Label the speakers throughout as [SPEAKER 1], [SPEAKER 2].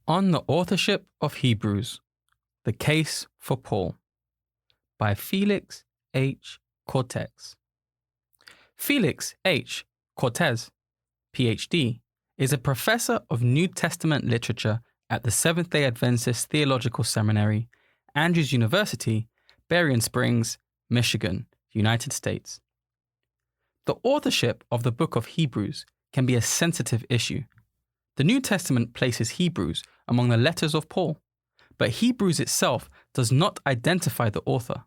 [SPEAKER 1] On the Authorship of Hebrews, The Case for Paul, by Félix H. Cortez. Félix H. Cortez, Ph.D., is a professor of New Testament literature at the Seventh-day Adventist Theological Seminary, Andrews University, Berrien Springs, Michigan, United States. The authorship of the book of Hebrews can be a sensitive issue. The New Testament places Hebrews among the letters of Paul, but Hebrews itself does not identify the author.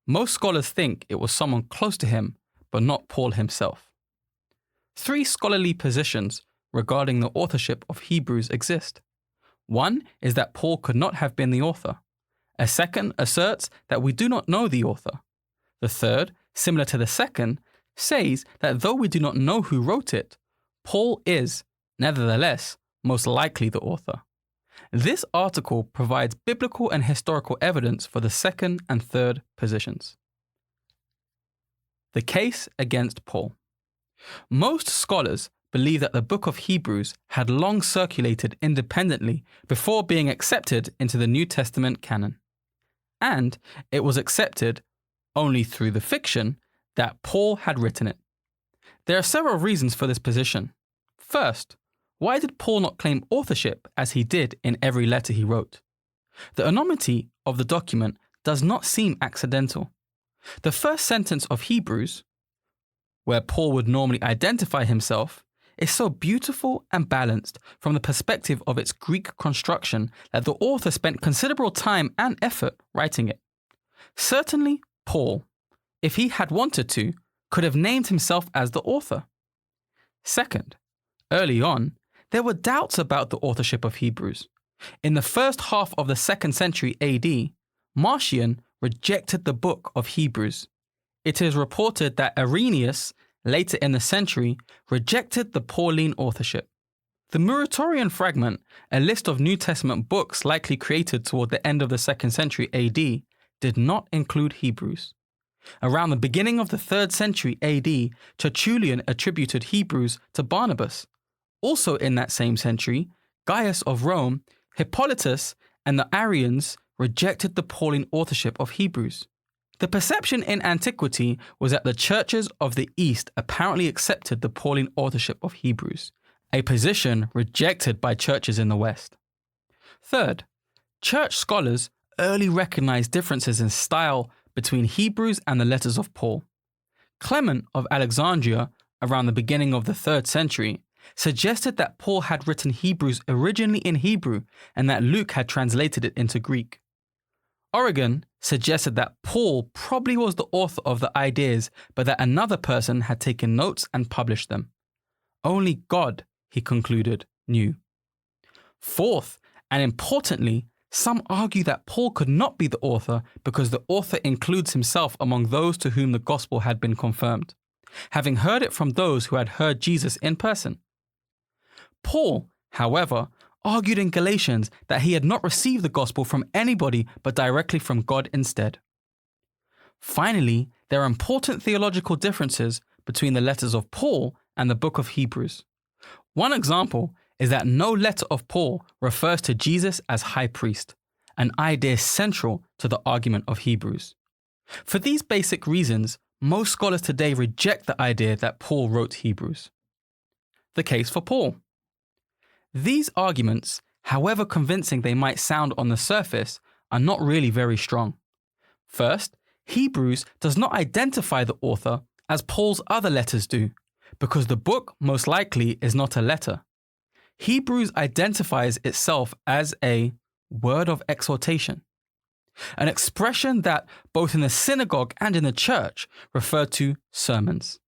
[SPEAKER 1] Most scholars think it was someone close to him, but not Paul himself. Three scholarly positions regarding the authorship of Hebrews exist. One is that Paul could not have been the author. A second asserts that we do not know the author. The third, similar to the second, says that though we do not know who wrote it, Paul is, nevertheless, most likely the author. This article provides biblical and historical evidence for the second and third positions. The case against Paul. Most scholars believe that the book of Hebrews had long circulated independently before being accepted into the New Testament canon. And it was accepted only through the fiction that Paul had written it. There are several reasons for this position. First, why did Paul not claim authorship as he did in every letter he wrote? The anonymity of the document does not seem accidental. The first sentence of Hebrews, where Paul would normally identify himself, is so beautiful and balanced from the perspective of its Greek construction that the author spent considerable time and effort writing it. Certainly, Paul, if he had wanted to, could have named himself as the author. Second, early on, there were doubts about the authorship of Hebrews. In the first half of the 2nd century AD, Marcion rejected the book of Hebrews. It is reported that Irenaeus, later in the century, rejected the Pauline authorship. The Muratorian fragment, a list of New Testament books likely created toward the end of the 2nd century AD, did not include Hebrews. Around the beginning of the 3rd century AD, Tertullian attributed Hebrews to Barnabas. Also in that same century, Gaius of Rome, Hippolytus, and the Arians rejected the Pauline authorship of Hebrews. The perception in antiquity was that the churches of the East apparently accepted the Pauline authorship of Hebrews, a position rejected by churches in the West. Third, church scholars early recognized differences in style between Hebrews and the letters of Paul. Clement of Alexandria, around the beginning of the 3rd century, suggested that Paul had written Hebrews originally in Hebrew and that Luke had translated it into Greek. Origen suggested that Paul probably was the author of the ideas, but that another person had taken notes and published them. Only God, he concluded, knew. Fourth, and importantly, some argue that Paul could not be the author because the author includes himself among those to whom the gospel had been confirmed, having heard it from those who had heard Jesus in person. Paul, however, argued in Galatians that he had not received the gospel from anybody but directly from God instead. Finally, there are important theological differences between the letters of Paul and the book of Hebrews. One example is that no letter of Paul refers to Jesus as high priest, an idea central to the argument of Hebrews. For these basic reasons, most scholars today reject the idea that Paul wrote Hebrews. The case for Paul. These arguments, however convincing they might sound on the surface, are not really very strong. First, Hebrews does not identify the author as Paul's other letters do, because the book most likely is not a letter. Hebrews identifies itself as a word of exhortation, an expression that both in the synagogue and in the church refer to sermons.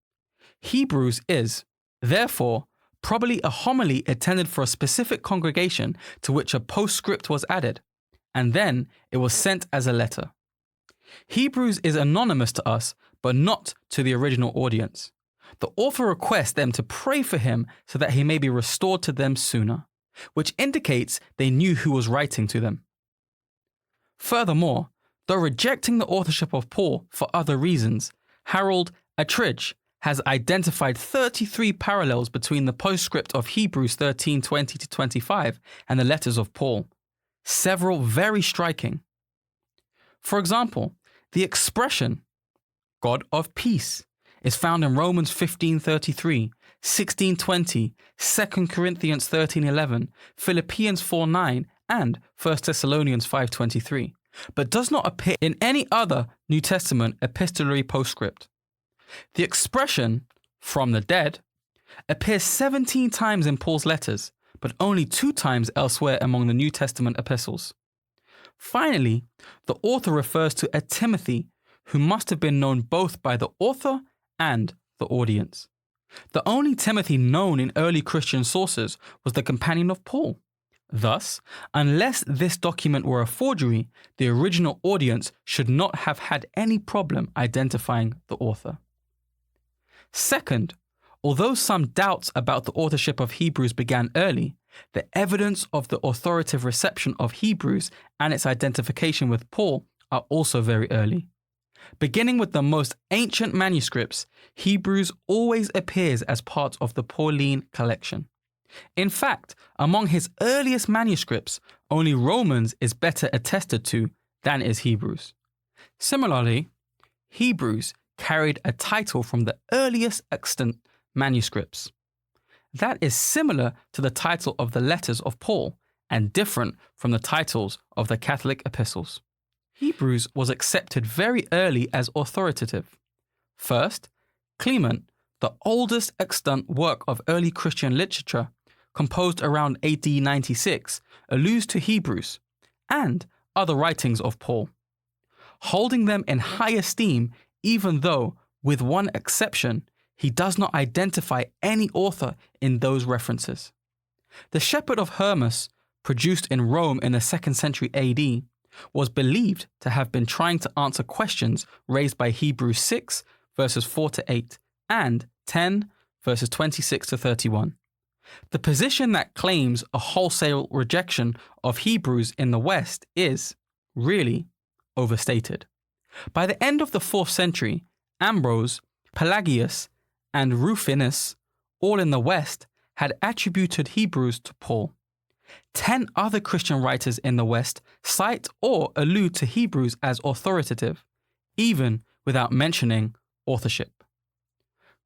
[SPEAKER 1] Hebrews is, therefore, probably a homily intended for a specific congregation to which a postscript was added, and then it was sent as a letter. Hebrews is anonymous to us, but not to the original audience. The author requests them to pray for him so that he may be restored to them sooner, which indicates they knew who was writing to them. Furthermore, though rejecting the authorship of Paul for other reasons, Harold Attridge has identified 33 parallels between the postscript of Hebrews 13:20 to 25 and the letters of Paul, several very striking. For example, the expression God of peace is found in Romans 15:33, 16:20, 2 Corinthians 13:11, Philippians 4:9, and 1 Thessalonians 5:23, but does not appear in any other New Testament epistolary postscript. The expression from the dead appears 17 times in Paul's letters, but only 2 times elsewhere among the New Testament epistles. Finally, the author refers to a Timothy who must have been known both by the author and the audience. The only Timothy known in early Christian sources was the companion of Paul. Thus, unless this document were a forgery, the original audience should not have had any problem identifying the author. Second, although some doubts about the authorship of Hebrews began early, the evidence of the authoritative reception of Hebrews and its identification with Paul are also very early. Beginning with the most ancient manuscripts, Hebrews always appears as part of the Pauline collection. In fact, among his earliest manuscripts, only Romans is better attested to than is Hebrews. Similarly, Hebrews carried a title from the earliest extant manuscripts. That is similar to the title of the letters of Paul and different from the titles of the Catholic epistles. Hebrews was accepted very early as authoritative. First, Clement, the oldest extant work of early Christian literature, composed around AD 96, alludes to Hebrews and other writings of Paul, holding them in high esteem even though, with one exception, he does not identify any author in those references. The Shepherd of Hermas, produced in Rome in the 2nd century AD, was believed to have been trying to answer questions raised by Hebrews 6, verses 4 to 8, and 10, verses 26 to 31. The position that claims a wholesale rejection of Hebrews in the West is, really, overstated. By the end of the 4th century, Ambrose, Pelagius, and Rufinus, all in the West, had attributed Hebrews to Paul. 10 other Christian writers in the West cite or allude to Hebrews as authoritative, even without mentioning authorship.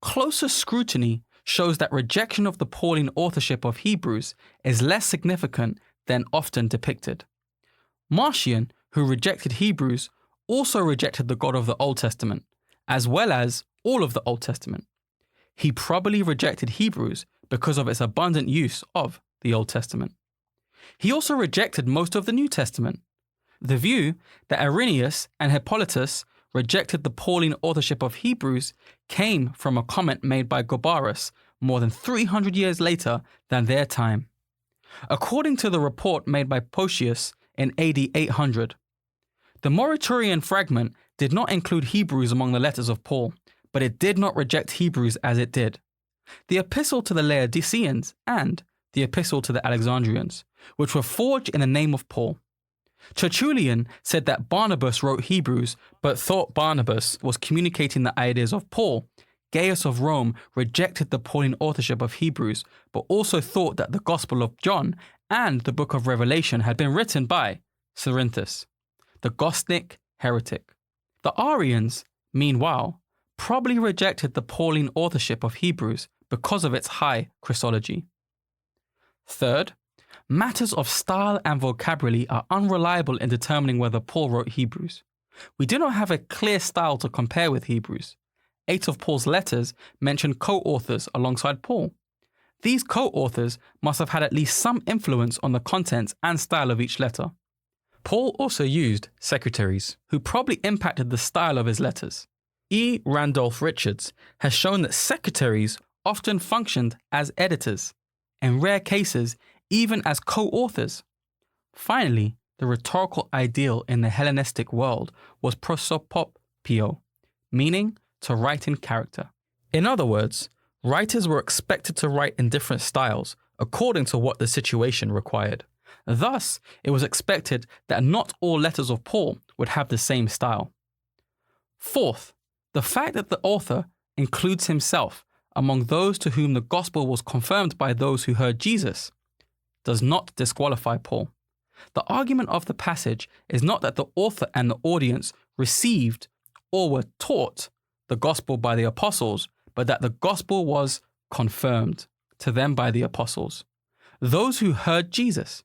[SPEAKER 1] Closer scrutiny shows that rejection of the Pauline authorship of Hebrews is less significant than often depicted. Marcion, who rejected Hebrews, also rejected the God of the Old Testament, as well as all of the Old Testament. He probably rejected Hebrews because of its abundant use of the Old Testament. He also rejected most of the New Testament. The view that Irenaeus and Hippolytus rejected the Pauline authorship of Hebrews came from a comment made by Gobarus more than 300 years later than their time. According to the report made by Photius in AD 800, the Muratorian fragment did not include Hebrews among the letters of Paul, but it did not reject Hebrews as it did the epistle to the Laodiceans and the epistle to the Alexandrians, which were forged in the name of Paul. Tertullian said that Barnabas wrote Hebrews, but thought Barnabas was communicating the ideas of Paul. Gaius of Rome rejected the Pauline authorship of Hebrews, but also thought that the Gospel of John and the book of Revelation had been written by Cerinthus, the Gnostic heretic. The Arians, meanwhile, probably rejected the Pauline authorship of Hebrews because of its high Christology. Third, matters of style and vocabulary are unreliable in determining whether Paul wrote Hebrews. We do not have a clear style to compare with Hebrews. 8 of Paul's letters mention co-authors alongside Paul. These co-authors must have had at least some influence on the contents and style of each letter. Paul also used secretaries, who probably impacted the style of his letters. E. Randolph Richards has shown that secretaries often functioned as editors, in rare cases even as co-authors. Finally, the rhetorical ideal in the Hellenistic world was prosopopio, meaning to write in character. In other words, writers were expected to write in different styles according to what the situation required. Thus, it was expected that not all letters of Paul would have the same style. Fourth, the fact that the author includes himself among those to whom the gospel was confirmed by those who heard Jesus does not disqualify Paul. The argument of the passage is not that the author and the audience received or were taught the gospel by the apostles, but that the gospel was confirmed to them by the apostles, those who heard Jesus.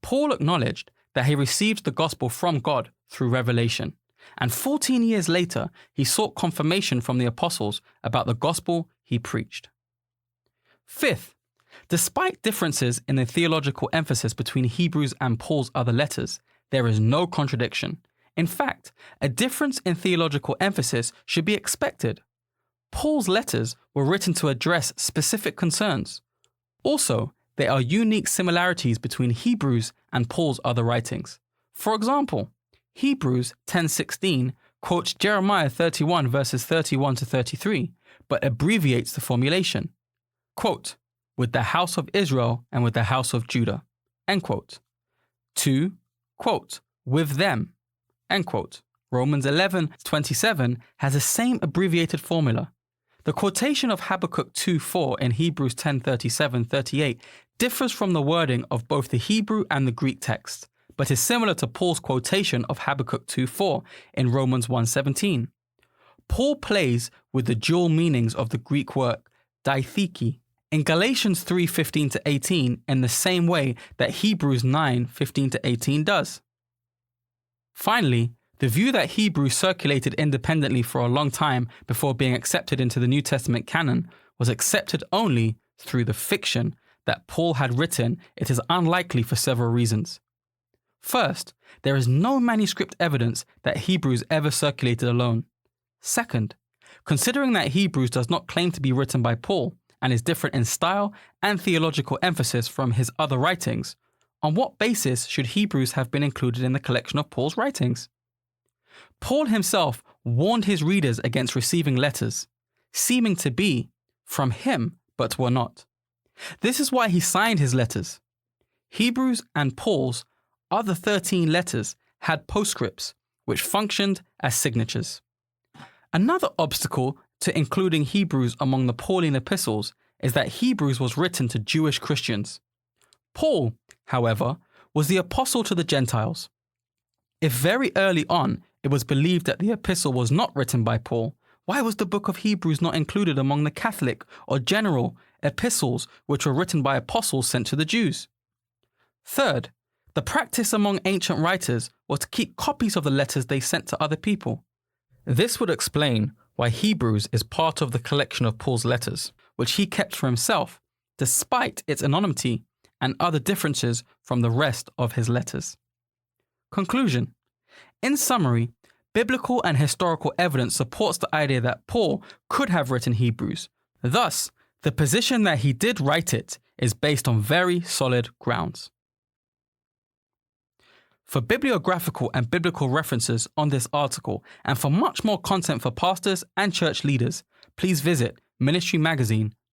[SPEAKER 1] Paul acknowledged that he received the gospel from God through revelation, and 14 years later, he sought confirmation from the apostles about the gospel he preached. Fifth, despite differences in the theological emphasis between Hebrews and Paul's other letters, there is no contradiction. In fact, a difference in theological emphasis should be expected. Paul's letters were written to address specific concerns. Also, there are unique similarities between Hebrews and Paul's other writings. For example, Hebrews 10:16 quotes Jeremiah 31 verses 31 to 33, but abbreviates the formulation. Quote, with the house of Israel and with the house of Judah. End quote. To, quote, with them. End quote. Romans 11:27 has the same abbreviated formula. The quotation of Habakkuk 2:4 in Hebrews 10:37-38 differs from the wording of both the Hebrew and the Greek text, but is similar to Paul's quotation of Habakkuk 2:4 in Romans 1:17. Paul plays with the dual meanings of the Greek word diatheke in Galatians 3:15-18 in the same way that Hebrews 9:15-18 does. Finally, the view that Hebrews circulated independently for a long time before being accepted into the New Testament canon was accepted only through the fiction that Paul had written. It is unlikely for several reasons. First, there is no manuscript evidence that Hebrews ever circulated alone. Second, considering that Hebrews does not claim to be written by Paul and is different in style and theological emphasis from his other writings, on what basis should Hebrews have been included in the collection of Paul's writings? Paul himself warned his readers against receiving letters, seeming to be from him but were not. This is why he signed his letters. Hebrews and Paul's other 13 letters had postscripts, which functioned as signatures. Another obstacle to including Hebrews among the Pauline epistles is that Hebrews was written to Jewish Christians. Paul, however, was the apostle to the Gentiles. If very early on it was believed that the epistle was not written by Paul, why was the book of Hebrews not included among the Catholic or general epistles which were written by apostles sent to the Jews? Third, the practice among ancient writers was to keep copies of the letters they sent to other people. This would explain why Hebrews is part of the collection of Paul's letters, which he kept for himself, despite its anonymity and other differences from the rest of his letters. Conclusion. In summary, biblical and historical evidence supports the idea that Paul could have written Hebrews. Thus, the position that he did write it is based on very solid grounds. For bibliographical and biblical references on this article, and for much more content for pastors and church leaders, please visit ministrymagazine.org.